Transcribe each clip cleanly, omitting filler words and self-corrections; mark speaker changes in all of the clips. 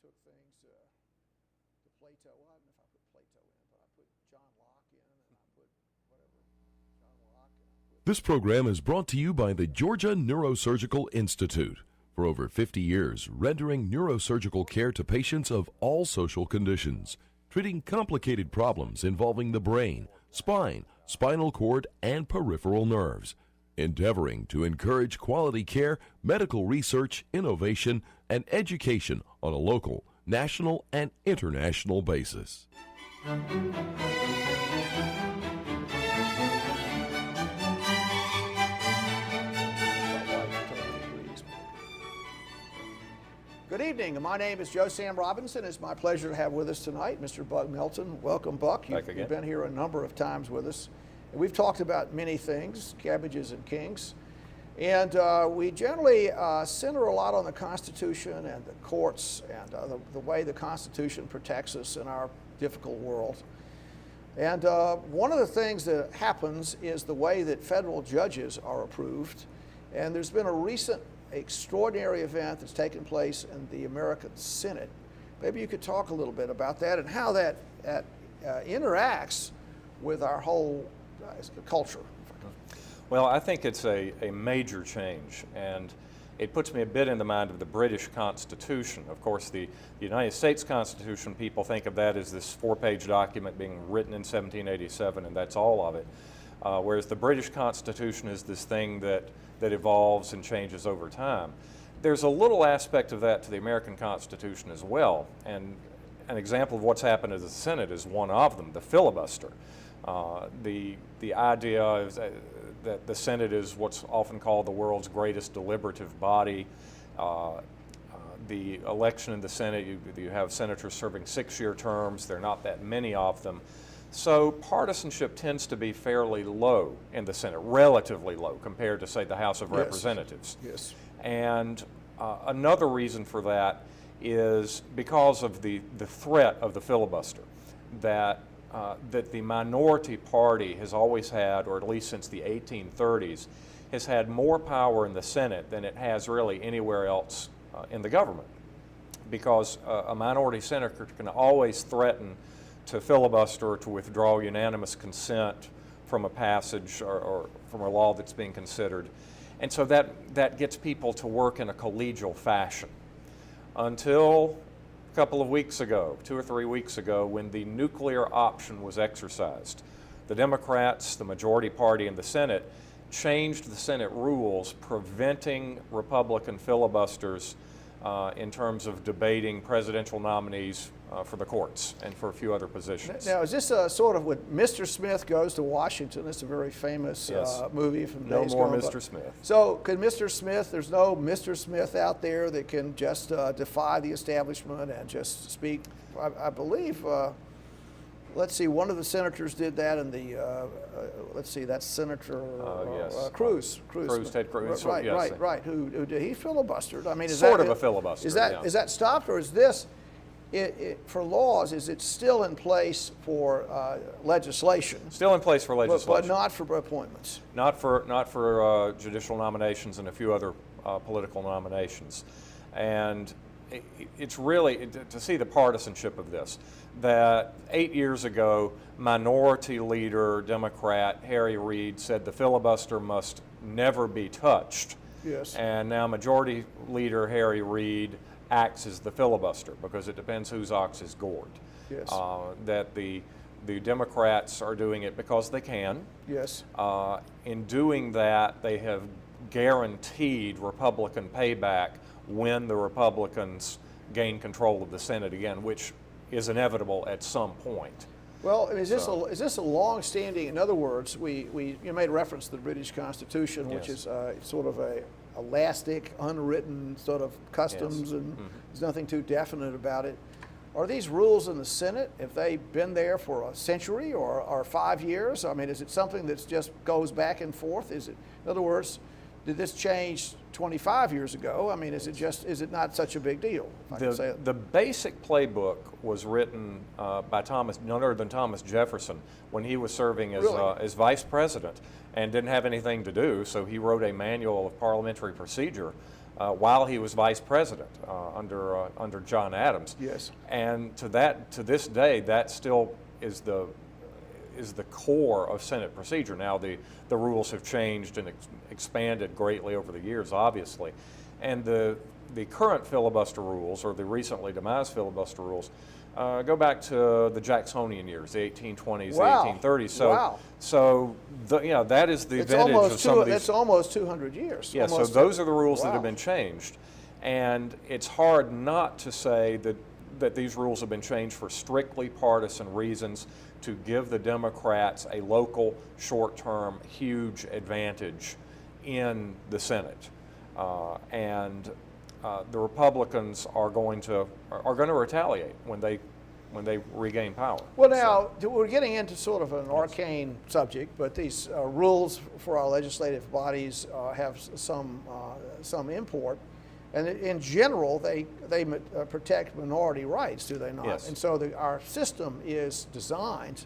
Speaker 1: took things to Plato. Well, I don't know if I put Plato in, but I put John Locke in, and I put whatever, John Locke, and I put...
Speaker 2: This program is brought to you by the Georgia Neurosurgical Institute. For over 50 years, rendering neurosurgical care to patients of all social conditions, treating complicated problems involving the brain, spine, spinal cord, and peripheral nerves, endeavoring to encourage quality care, medical research, innovation, and education on a local, national, and international basis.
Speaker 1: Good evening. My name is Joe Sam Robinson. It's my pleasure to have with us tonight Mr. Buck Melton. Welcome, Buck. You've been here a number of times with us. And we've talked about many things, cabbages and kings. And we generally center a lot on the Constitution and the courts and the way the Constitution protects us in our difficult world. And one of the things that happens is the way that federal judges are approved. And there's been a recent extraordinary event that's taken place in the American Senate. Maybe you could talk a little bit about that and how that interacts with our whole culture.
Speaker 3: Well, I think it's a major change, and it puts me a bit in the mind of the British Constitution. Of course, the United States Constitution, people think of that as this 4-page document being written in 1787, and that's all of it. Whereas the British Constitution is this thing that evolves and changes over time. There's a little aspect of that to the American Constitution as well, and an example of what's happened in the Senate is one of them, the filibuster. The idea is that the Senate is what's often called the world's greatest deliberative body. The election in the Senate, you have senators serving 6-year terms. There are not that many of them. So partisanship tends to be fairly low in the Senate, relatively low compared to, say, the House of Representatives.
Speaker 1: Yes.
Speaker 3: And another reason for that is because of the threat of the filibuster, that the minority party has always had, or at least since the 1830s, has had more power in the Senate than it has really anywhere else in the government. Because a minority senator can always threaten to filibuster or to withdraw unanimous consent from a passage or from a law that's being considered. And so that gets people to work in a collegial fashion. Until a couple of weeks ago, 2 or 3 weeks ago, when the nuclear option was exercised, the Democrats, the majority party in the Senate, changed the Senate rules preventing Republican filibusters in terms of debating presidential nominees for the courts and for a few other positions.
Speaker 1: Now, is this sort of when Mr. Smith Goes to Washington? It's a very famous movie from
Speaker 3: No
Speaker 1: days
Speaker 3: more
Speaker 1: gone,
Speaker 3: Mr. Smith.
Speaker 1: So, could Mr. Smith? There's no Mr. Smith out there that can just defy the establishment and just speak. I believe. Let's see. One of the senators did that in the. Let's see. That's Senator
Speaker 3: yes.
Speaker 1: Cruz.
Speaker 3: Ted Cruz.
Speaker 1: Right.
Speaker 3: Yes.
Speaker 1: Right. Who he filibustered? I mean, is
Speaker 3: sort
Speaker 1: that
Speaker 3: of a filibuster?
Speaker 1: Is that stopped, or is this? For laws, is it still in place for legislation?
Speaker 3: Still in place for legislation,
Speaker 1: but not for appointments.
Speaker 3: Not for judicial nominations and a few other political nominations. And it's really to see the partisanship of this. That 8 years ago, Minority Leader Democrat Harry Reid said the filibuster must never be touched.
Speaker 1: Yes.
Speaker 3: And now Majority Leader Harry Reid acts as the filibuster because it depends whose ox is gored.
Speaker 1: Yes.
Speaker 3: That the Democrats are doing it because they can.
Speaker 1: Yes.
Speaker 3: In doing that, they have guaranteed Republican payback when the Republicans gain control of the Senate again, which is inevitable at some point.
Speaker 1: Well, is this a long-standing? In other words, you made reference to the British Constitution, which is sort of a elastic, unwritten sort of customs, and there's nothing too definite about it. Are these rules in the Senate, have they been there for a century or 5 years? I mean, is it something that just goes back and forth? Is it, in other words, did this change 25 years ago? I mean, is it not such a big deal?
Speaker 3: The basic playbook was written by none other than Thomas Jefferson when he was serving as vice president and didn't have anything to do, so he wrote a manual of parliamentary procedure while he was vice president under John Adams.
Speaker 1: Yes.
Speaker 3: And to this day, that still is the core of Senate procedure. Now the rules have changed and expanded greatly over the years, obviously, and the current filibuster rules, or the recently demised filibuster rules, go back to the Jacksonian years, the 1820s,
Speaker 1: Wow.
Speaker 3: the 1830s. So,
Speaker 1: Wow.
Speaker 3: so that is the
Speaker 1: It's
Speaker 3: vintage
Speaker 1: almost
Speaker 3: of some of these.
Speaker 1: It's almost 200 years.
Speaker 3: Yeah,
Speaker 1: Almost
Speaker 3: so those are the rules that
Speaker 1: Wow.
Speaker 3: have been changed, and it's hard not to say that these rules have been changed for strictly partisan reasons to give the Democrats a local, short-term, huge advantage in the Senate, and the Republicans are going to retaliate when they regain power.
Speaker 1: Well, now, we're getting into sort of an arcane subject, but these rules for our legislative bodies have some import. And in general, they protect minority rights, do they not?
Speaker 3: Yes.
Speaker 1: And so our system is designed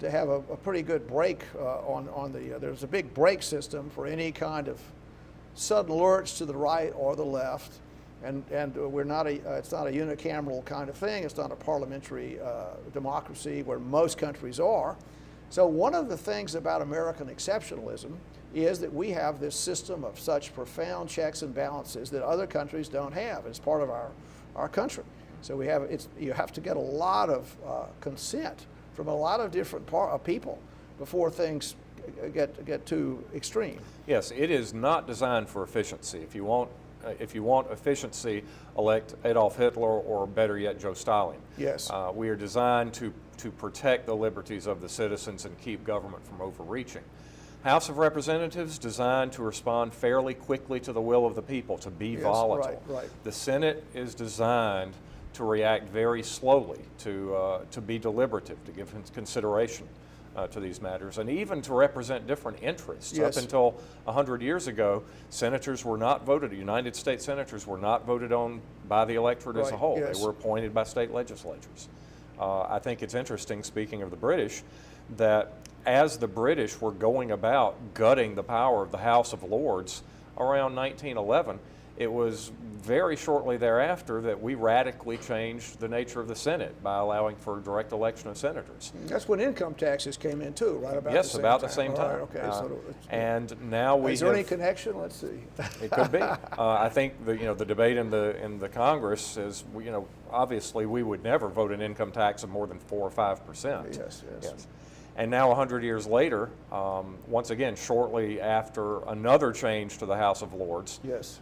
Speaker 1: to have a pretty good brake on the, there's a big brake system for any kind of sudden lurch to the right or the left. And we're not it's not a unicameral kind of thing. It's not a parliamentary democracy where most countries are. So one of the things about American exceptionalism is that we have this system of such profound checks and balances that other countries don't have. It's part of our country. So you have to get a lot of consent from a lot of different people before things get too extreme.
Speaker 3: Yes, it is not designed for efficiency. If you want efficiency, elect Adolf Hitler, or better yet, Joe Stalin.
Speaker 1: Yes.
Speaker 3: We are designed to protect the liberties of the citizens and keep government from overreaching. House of Representatives designed to respond fairly quickly to the will of the people, to be volatile.
Speaker 1: Right.
Speaker 3: The Senate is designed to react very slowly, to be deliberative, to give consideration to these matters, and even to represent different interests.
Speaker 1: Yes.
Speaker 3: Up until 100 years ago, senators were not voted, United States senators were not voted on by the electorate as a
Speaker 1: Right,
Speaker 3: whole.
Speaker 1: yes.
Speaker 3: They were appointed by state legislatures. I think it's interesting, speaking of the British, that as the British were going about gutting the power of the House of Lords around 1911, it was very shortly thereafter that we radically changed the nature of the Senate by allowing for direct election of senators.
Speaker 1: That's when income taxes came in too, right about
Speaker 3: Yes,
Speaker 1: the same
Speaker 3: about
Speaker 1: time.
Speaker 3: the same
Speaker 1: All
Speaker 3: time.
Speaker 1: right, okay. So
Speaker 3: And now we
Speaker 1: is there
Speaker 3: have,
Speaker 1: any connection? Let's see.
Speaker 3: it could be. I think the debate in the Congress is, obviously we would never vote an income tax of more than 4 or 5%.
Speaker 1: Yes.
Speaker 3: And now 100 years later, once again, shortly after another change to the House of Lords,
Speaker 1: Yes.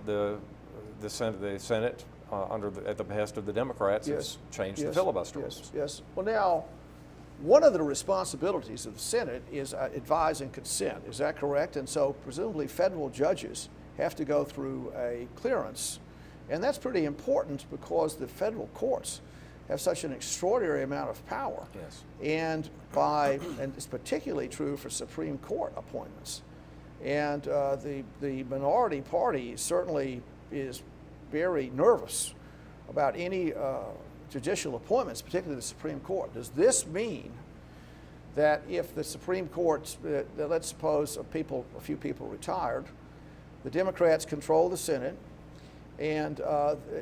Speaker 3: the Senate at the behest of the Democrats has changed the filibuster rules.
Speaker 1: Yes. Well, now, one of the responsibilities of the Senate is advise and consent. Is that correct? And so presumably federal judges have to go through a clearance. And that's pretty important because the federal courts have such an extraordinary amount of power.
Speaker 3: Yes.
Speaker 1: And it's particularly true for Supreme Court appointments. And the minority party certainly is very nervous about any judicial appointments, particularly the Supreme Court. Does this mean that if the Supreme Court, let's suppose a few people retired, the Democrats control the Senate, and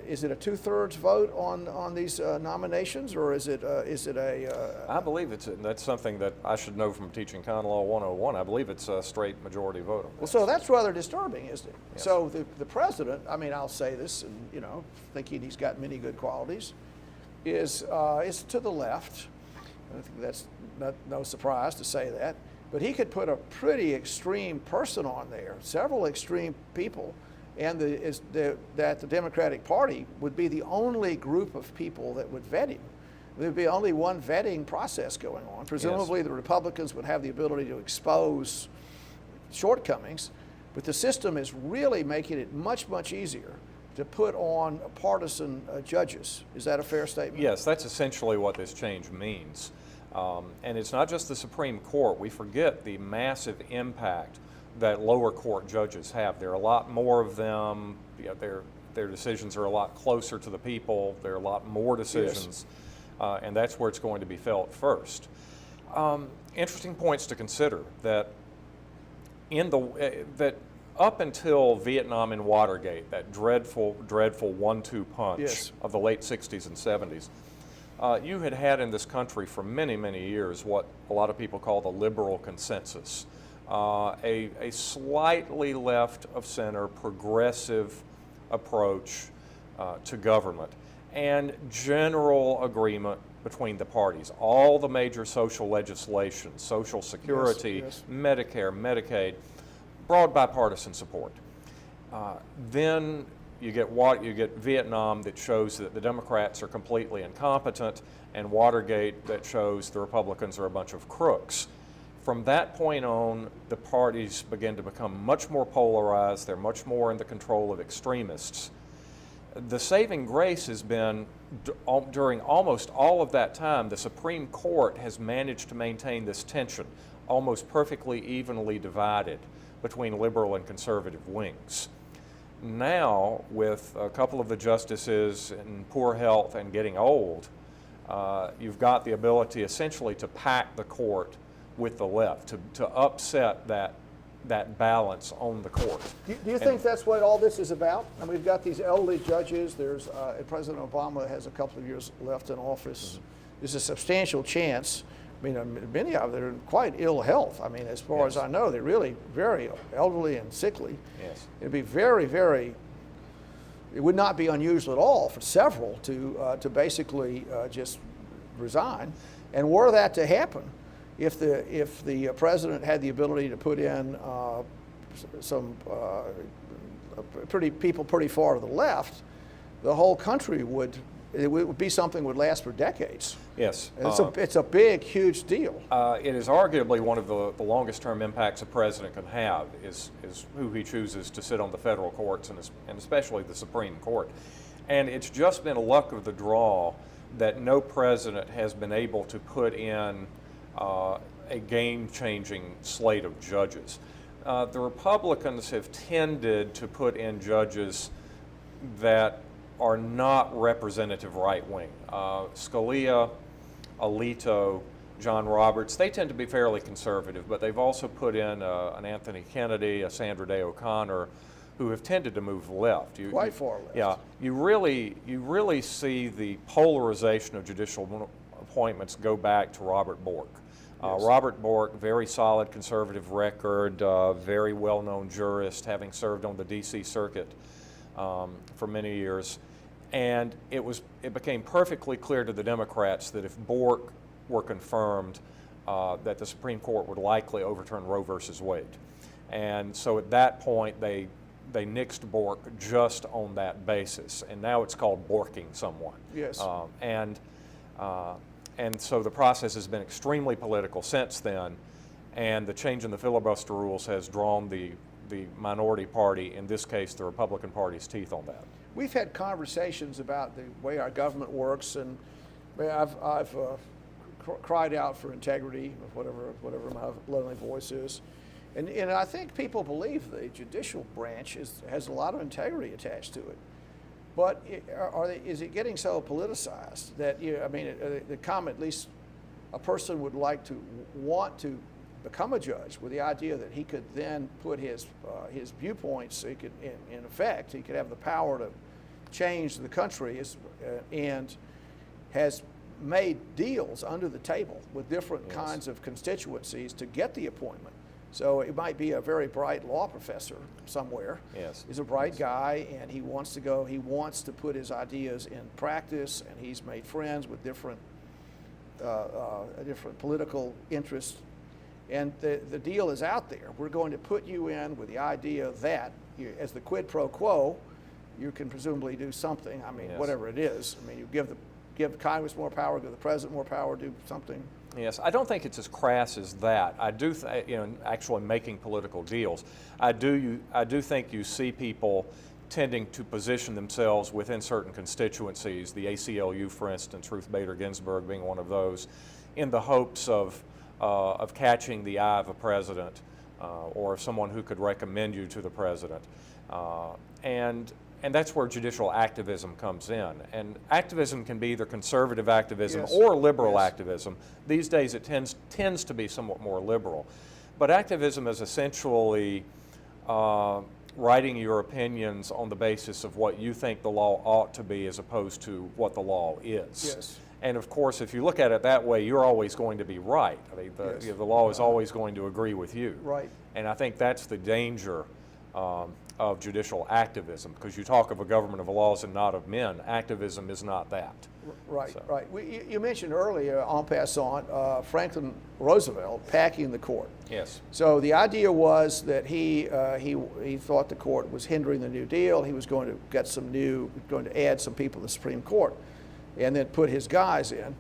Speaker 1: is it a 2/3 vote on these nominations, or is it a?
Speaker 3: I believe that's something that I should know from teaching Common Law 101. I believe it's a straight majority vote.
Speaker 1: Well, so that's rather disturbing, isn't it?
Speaker 3: Yes.
Speaker 1: So the president, I mean, I'll say this, and thinking he's got many good qualities, is to the left. I think that's no surprise to say that, but he could put a pretty extreme person on there, several extreme people. And that the Democratic Party would be the only group of people that would vet him. There would be only one vetting process going on. Presumably the Republicans would have the ability to expose shortcomings, but the system is really making it much, much easier to put on partisan judges. Is that a fair statement?
Speaker 3: Yes, that's essentially what this change means. And it's not just the Supreme Court. We forget the massive impact that lower court judges have. There are a lot more of them. Their decisions are a lot closer to the people. There are a lot more decisions, and that's where it's going to be felt first. Interesting points to consider that that up until Vietnam and Watergate, that dreadful, dreadful 1-2 punch
Speaker 1: Yes.
Speaker 3: of the late 60s and 70s, you had in this country for many, many years what a lot of people call the liberal consensus, a slightly left of center, progressive approach to government, and general agreement between the parties. All the major social legislation, Social Security,
Speaker 1: Yes.
Speaker 3: Medicare, Medicaid, broad bipartisan support. Then you get Vietnam that shows that the Democrats are completely incompetent, and Watergate that shows the Republicans are a bunch of crooks. From that point on, the parties begin to become much more polarized. They're much more in the control of extremists. The saving grace has been, during almost all of that time, the Supreme Court has managed to maintain this tension, almost perfectly evenly divided between liberal and conservative wings. Now, with a couple of the justices in poor health and getting old, you've got the ability essentially to pack the court with the left, to upset that balance on the court.
Speaker 1: Do you think that's what all this is about? And we've got these elderly judges. There's President Obama has a couple of years left in office.
Speaker 3: Mm-hmm.
Speaker 1: There's a substantial chance. I mean, many of them are in quite ill health. I mean, as far as I know, they're really very elderly and sickly.
Speaker 3: Yes.
Speaker 1: It'd be very, very. It would not be unusual at all for several to basically just resign. And were that to happen, if the president had the ability to put in some people pretty far to the left, the whole country would be something that would last for decades.
Speaker 3: Yes.
Speaker 1: And it's a big, huge deal.
Speaker 3: It is arguably one of the longest term impacts a president can have is who he chooses to sit on the federal courts and especially the Supreme Court. And it's just been a luck of the draw that no president has been able to put in a game-changing slate of judges. The Republicans have tended to put in judges that are not representative right-wing. Scalia, Alito, John Roberts, they tend to be fairly conservative, but they've also put in an Anthony Kennedy, a Sandra Day O'Connor, who have tended to move left.
Speaker 1: Quite far left.
Speaker 3: Yeah, you really see the polarization of judicial appointments go back to Robert Bork.
Speaker 1: Yes.
Speaker 3: Robert Bork, very solid conservative record, very well-known jurist, having served on the D.C. Circuit for many years. And it became perfectly clear to the Democrats that if Bork were confirmed, that the Supreme Court would likely overturn Roe versus Wade. And so at that point, they nixed Bork just on that basis, and now it's called Borking someone.
Speaker 1: Yes.
Speaker 3: And so the process has been extremely political since then, and the change in the filibuster rules has drawn the minority party, in this case the Republican Party's teeth on that.
Speaker 1: We've had conversations about the way our government works, and I've cried out for integrity, of whatever my lonely voice is. And I think people believe the judicial branch has a lot of integrity attached to it. But is it getting so politicized that, the comment, at least a person would want to become a judge with the idea that he could then put his viewpoints, he could, in effect, he could have the power to change the country, and has made deals under the table with different kinds of constituencies to get the appointment. So it might be a very bright law professor somewhere.
Speaker 3: Yes.
Speaker 1: He's a bright guy, and he wants to put his ideas in practice, and he's made friends with different political interests. And the deal is out there. We're going to put you in with the idea that, as the quid pro quo, you can presumably do something. Whatever it is. You give Congress more power, give the president more power, do something.
Speaker 3: Yes, I don't think it's as crass as that. I do, actually making political deals. I do think you see people tending to position themselves within certain constituencies. The ACLU, for instance, Ruth Bader Ginsburg being one of those, in the hopes of catching the eye of a president or someone who could recommend you to the president, and that's where judicial activism comes in. And activism can be either conservative activism or liberal activism. These days it tends to be somewhat more liberal. But activism is essentially writing your opinions on the basis of what you think the law ought to be as opposed to what the law is.
Speaker 1: Yes.
Speaker 3: And of course, if you look at it that way, you're always going to be right. I mean,
Speaker 1: Yes.
Speaker 3: the law is always going to agree with you.
Speaker 1: Right.
Speaker 3: And I think that's the danger of judicial activism, because you talk of a government of laws and not of men. Activism is not that.
Speaker 1: Right,
Speaker 3: So.
Speaker 1: right. You mentioned earlier, en passant, Franklin Roosevelt packing the court.
Speaker 3: Yes.
Speaker 1: So the idea was that he thought the court was hindering the New Deal. He was going to get going to add some people to the Supreme Court, and then put his guys in.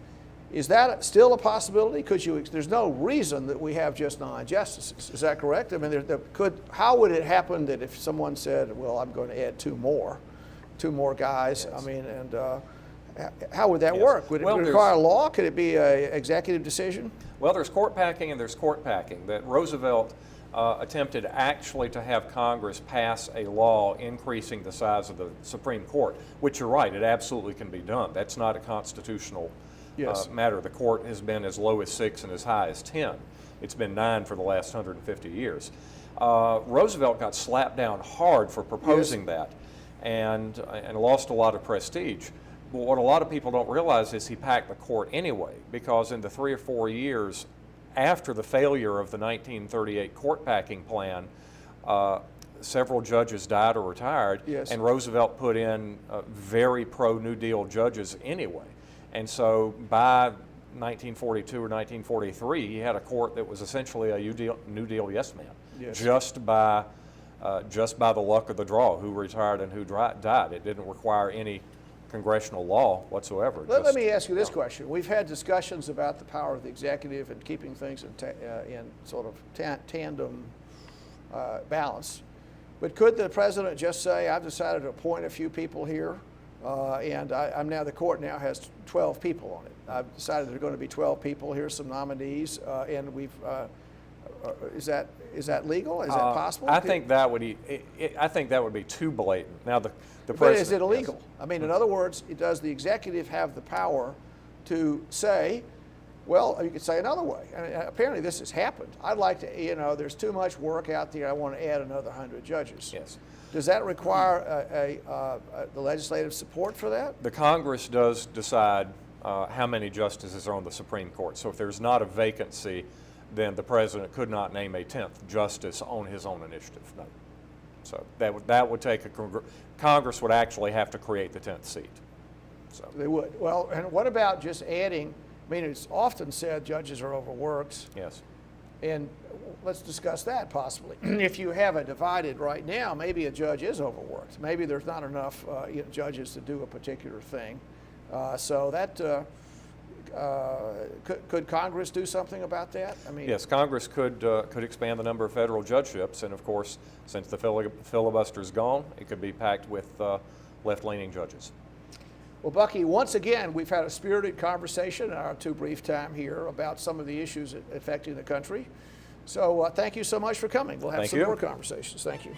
Speaker 1: Is that still a possibility? There's no reason that we have just 9 justices. Is that correct? I mean, how would it happen that if someone said, well, I'm going to add two more guys?
Speaker 3: Yes.
Speaker 1: I mean, and how would that
Speaker 3: Yes.
Speaker 1: work? Would it
Speaker 3: Well,
Speaker 1: require law? Could it be an executive decision?
Speaker 3: Well, there's court packing and there's court packing. That Roosevelt attempted actually to have Congress pass a law increasing the size of the Supreme Court, which you're right, it absolutely can be done. That's not a constitutional
Speaker 1: Yes.
Speaker 3: matter. The court has been as low as 6 and as high as 10. It's been 9 for the last 150 years. Roosevelt got slapped down hard for proposing that, and lost a lot of prestige. But what a lot of people don't realize is he packed the court anyway, because in the 3 or 4 years after the failure of the 1938 court packing plan, several judges died or retired,
Speaker 1: Yes.
Speaker 3: and Roosevelt put in very pro-New Deal judges anyway. And so by 1942 or 1943, he had a court that was essentially a New Deal yes man,
Speaker 1: Yes.
Speaker 3: just by the luck of the draw, who retired and who died. It didn't require any congressional law whatsoever.
Speaker 1: Let me ask you this question. We've had discussions about the power of the executive and keeping things in sort of tandem balance. But could the president just say, I've decided to appoint a few people here, and the court now has 12 people on it. I've decided there are going to be 12 people. Here's some nominees, and is that legal? Is that possible?
Speaker 3: I think that would be too blatant. Now the
Speaker 1: But
Speaker 3: president,
Speaker 1: is it illegal?
Speaker 3: yes.
Speaker 1: I mean, in other words, does the executive have the power to say, well, you could say another way. I mean, apparently this has happened. I'd like to, there's too much work out there. I want to add another 100 judges.
Speaker 3: Yes.
Speaker 1: Does that require the legislative support for that?
Speaker 3: The Congress does decide how many justices are on the Supreme Court. So if there's not a vacancy, then the president could not name a 10th justice on his own initiative. No. So that would take Congress would actually have to create the 10th seat. So
Speaker 1: They would. Well, and what about just adding? I mean, it's often said judges are overworked.
Speaker 3: yes.
Speaker 1: And let's discuss that possibly. If you have it divided right now, maybe a judge is overworked. Maybe there's not enough judges to do a particular thing. So that could Congress do something about that? I mean,
Speaker 3: Yes, Congress could expand the number of federal judgeships, and of course, since the filibuster is gone, it could be packed with left-leaning judges.
Speaker 1: Well, Bucky, once again, we've had a spirited conversation in our too brief time here about some of the issues affecting the country. So thank you so much for coming. We'll have
Speaker 3: Thank
Speaker 1: some
Speaker 3: you.
Speaker 1: more conversations. Thank you.